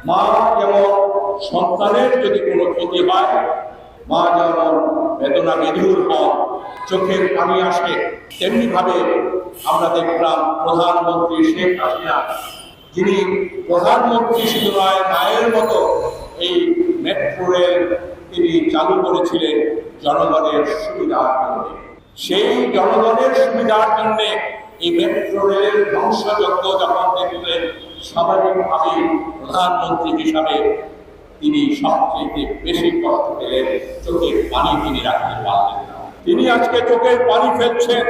মা যেমন সন্তানের যদি কোনো ক্ষতি হয়, মা যেমন বেদনা বিধুর হন, চোখের পানি আসে, তেমনি ভাবে আমরা দেখলাম প্রধানমন্ত্রী শেখ হাসিনা, যিনি প্রধানমন্ত্রী শুধু নয়, মায়ের মতো এই মেট্রো রেল তিনি চালু করেছিলেন জনগণের সুবিধার জন্য। সেই জনগণের সুবিধার জন্য এই মেট্রো রেলের ধ্বংসযজ্ঞ যখন দেখলেন, স্বাভাবিকভাবেই প্রধানমন্ত্রী হিসাবে তিনি সবচেয়ে বেশি কষ্ট পেলেন, চোখের পানি তিনি রাখতে পারলেন না। তিনি আজকে চোখের পানি ফেলছেন,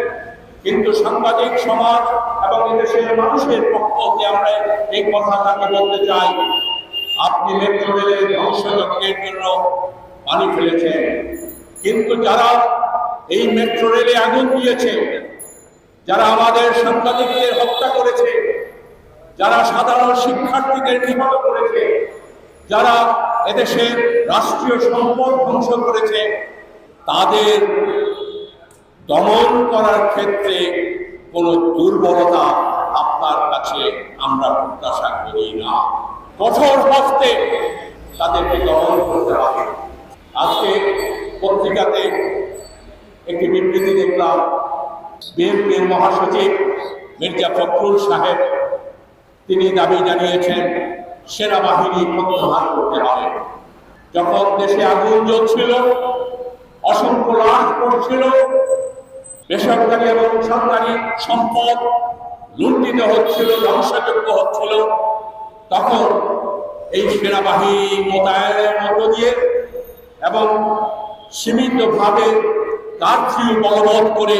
কিন্তু সাংবাদিক সমাজ এবং এদেশের মানুষের পক্ষ থেকে আমরা এই কথাটাকে বলতে চাই, আপনি মেট্রো রেলের ধ্বংসযজ্ঞের জন্য পানি ফেলেছেন, কিন্তু যারা এই মেট্রো রেলে আগুন দিয়েছে, যারা আমাদের সাংবাদিকদের হত্যা করেছে, যারা সাধারণ শিক্ষার্থীদের নিহত করেছে, যারা এদেশের রাষ্ট্রীয় সম্পদ ধ্বংস করেছে, তাদের দমন করার ক্ষেত্রে কোনো দুর্বলতা আপনার কাছে আমরা প্রত্যাশা করি না। কঠোর হস্তে তাদেরকে দমন করতে হবে। আজকে পত্রিকাতে একটি বিবৃতি দেখলাম, বিএনপির মহাসচিব মির্জা ফখরুল সাহেব তিনি দাবি জানিয়েছেন সেনাবাহিনী প্রত্যাহার করতে হবে। যখন দেশে আগুন জ্বলছিল, অসংখ্য লাশ পড়ছিল, বেসরকারি এবং সরকারি সম্পদ লুণ্ঠিত হচ্ছিল, ধ্বংসযজ্ঞ হচ্ছিল, তখন এই সেনাবাহিনী মোতায়েনের মধ্য দিয়ে এবং সীমিতভাবে কারফিউ বলবৎ করে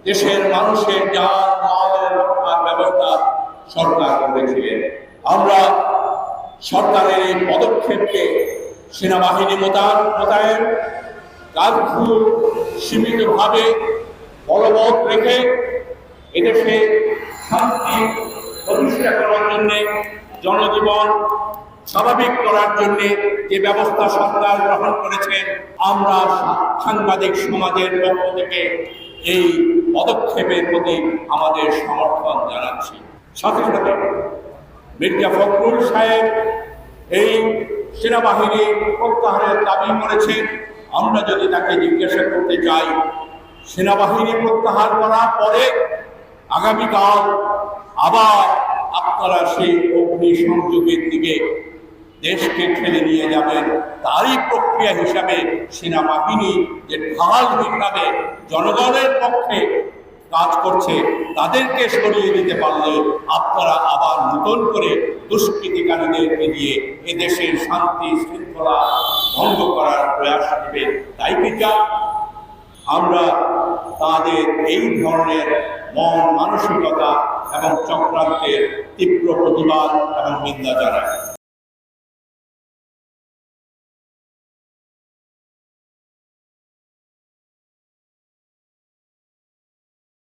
দেশের মানুষের জান মালের রক্ষার ব্যবস্থা সরকার করেছিলেন। আমরা সরকারের এই পদক্ষেপকে, সেনাবাহিনী মোতায়েন, কারফিউ সীমিতভাবে বলবৎ রেখে এদেশে শান্তি প্রতিষ্ঠা করার জন্য, জনজীবন স্বাভাবিক করার জন্য যে ব্যবস্থা সরকার গ্রহণ করেছেন, আমরা সাংবাদিক সমাজের পক্ষ থেকে এই পদক্ষেপের প্রতি আমাদের সমর্থন জানাচ্ছি। সাথে সাথে মির্জা ফখরুল সাহেব এই সেনাবাহিনী প্রত্যাহারের দাবি করেছেন। আমরা যদি তাকে জিজ্ঞাসা করতে চাই, সেনাবাহিনী প্রত্যাহার করার পরে আগামীকাল আবার আপনারা সেই অগ্নি সংযোগের দিকে দেশকে ঠেলে নিয়ে যাবেন, তারই প্রক্রিয়া হিসাবে সেনাবাহিনী যে ঢাল হিসাবে জনগণের পক্ষে কাজ করছে, তাদেরকে সরিয়ে দিতে পারলে আপনারা আবার নতুন করে দুষ্কৃতিকারীদেরকে দিয়ে এদেশের শান্তি শৃঙ্খলা ভঙ্গ করার প্রয়াস নেবেন। তাই কি চান? আমরা তাদের এই ধরনের মন মানসিকতা এবং চক্রান্তের তীব্র প্রতিবাদ এবং নিন্দা জানাই।